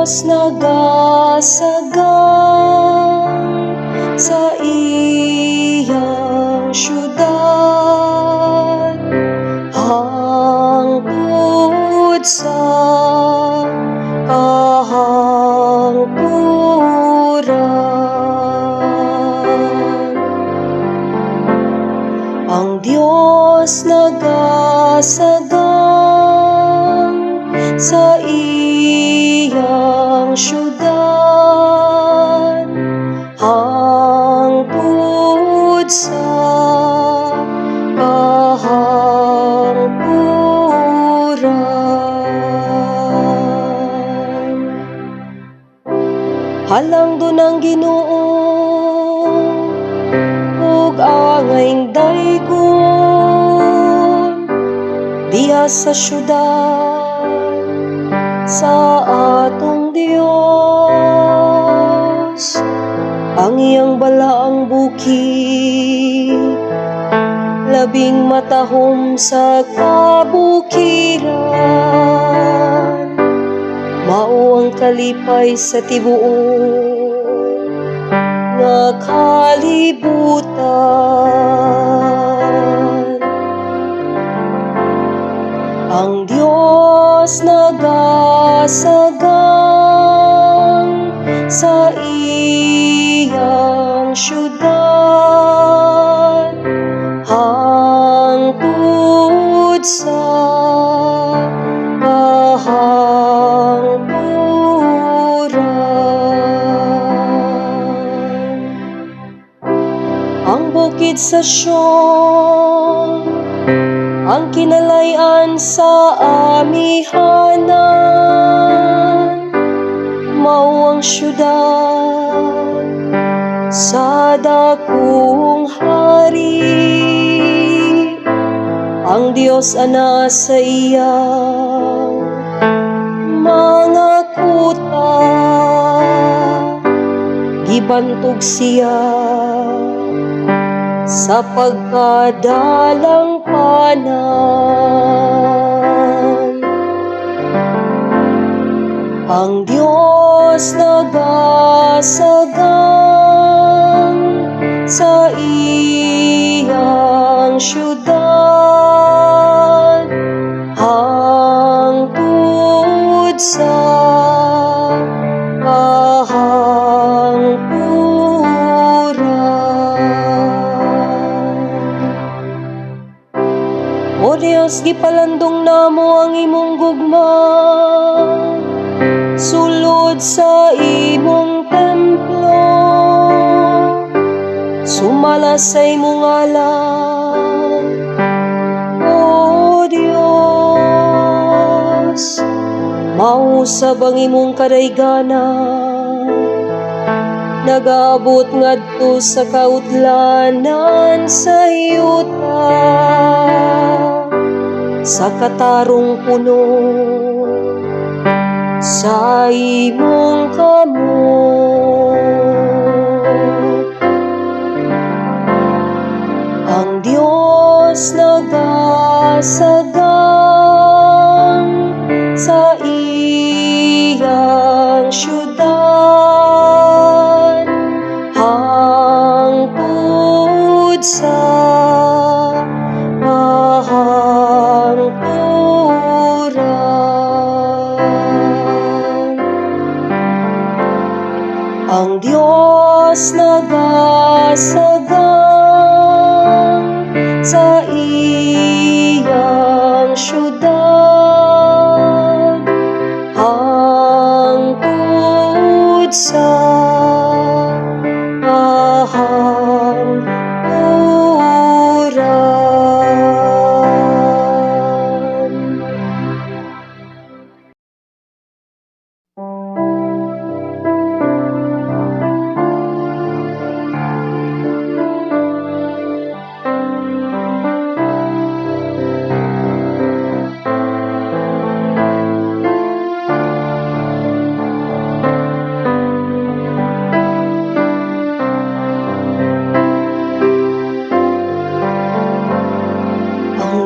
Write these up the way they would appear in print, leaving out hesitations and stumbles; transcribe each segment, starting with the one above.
Diyos nagasagang sa iyang syudad, hangtod sa kahangturan. Ang Diyos nagasagang sa iyang syudad, hangtod sa kahangturan. Halangdon ang Ginoo ug angayng daygon diha sa syudad sa atong Dios. Ang iyang balaang bukid labing matahom sa kabukiran, mao ang kalipay sa tibuok nga kalibutan. Ang Diyos nagasagang sa iyang syudad, hangtod sa kahangturan. Ang bukid sa Sion, ang kinalayan sa amihanan, mao ang syudad sa dakong hari. Ang Diyos ana sa iyang mga kuta, gibantog siya sa pagkadalang panan. Ang Diyos nagasagang sa iyang syudad, hangtod sa kahangturan. O Dios, gipalandong namo ang imong gugma sulod sa imong templo, sumala sa imong ngalan, O Dios. Mausab ang imong kadayganan, nagaabot ngadto sa kautlanan sa yuta, sa katarong puno sa imong kamot. Ang Diyos nagasagang sa iyang syudad, hangtod sa kahangturan. Ang Diyos nagasagang sa iyang syudad, hangtod sa kahangturan.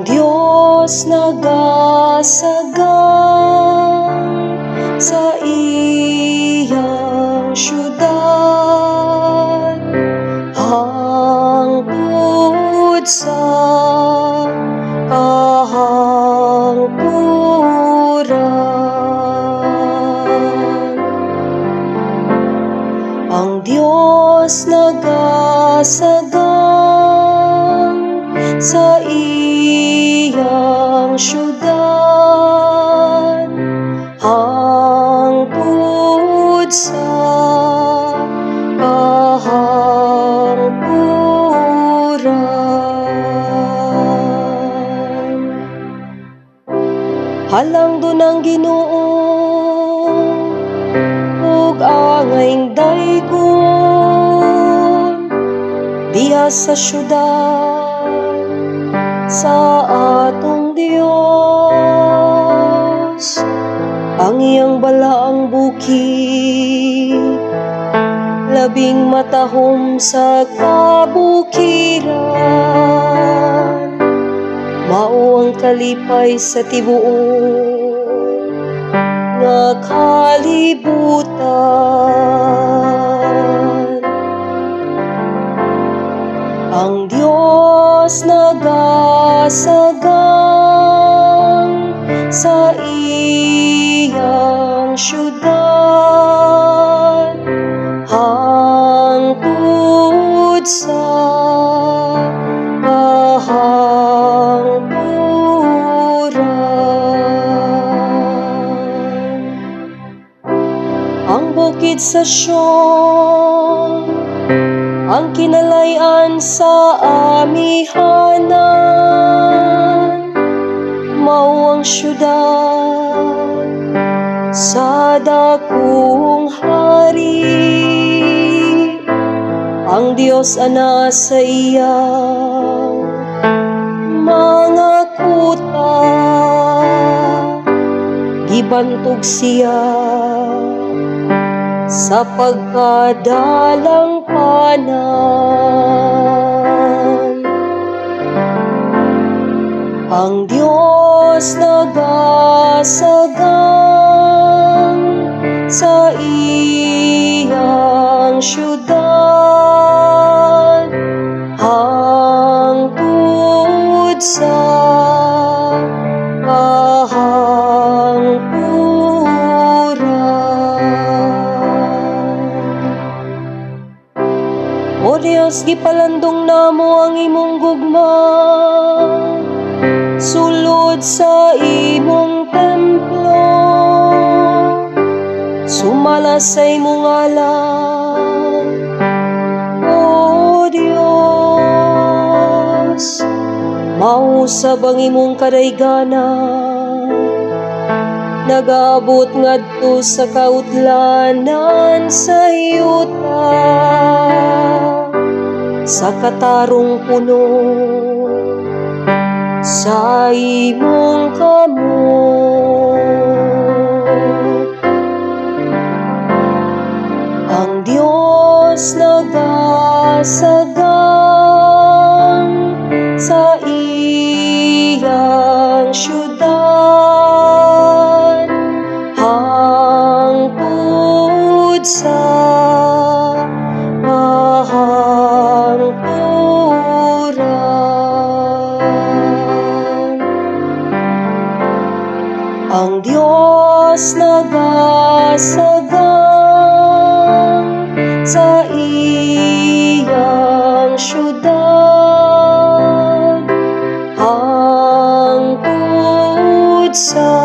Diyos nagasagang sa iyo. ang Diyos nagasagang sa iyang syudad hangtod sa kahangpuran. Halangdon ang Ginoo ug angayng daygon diha sa syudad sa atong Dios. Ang iyang balaang bukid labing matahom sa kabukiran, mao ang kalipay sa tibuok nga kalibutan. Ang Diyos nagasagang sa iyang syudad hangtod sa kahangpuran. Ang bukid sa Sion, ang kinalayan sa amihanan, mao ang syudad sa dakong hari. Ang Dios ana sa iyang mga kuta, gibantog siya sa pagkadalang panan. Ang Diyos nagasagang sa iyang syudad hangtod sa kahangpuran. O Dios, gipalandong namo ang imong gugma sulod sa imong templo, sumala sa imong ngalan, O Dios. Mausab ang imong kadayganan, nagaabot ngadto sa kautlanan sa yuta, sa katarong puno sa imong kamot. Ang Diyos nagasagang sa iyang syudad hangtod sa kahangpuran. Ang Diyos nagasagang sa iyang syudad hangtod sa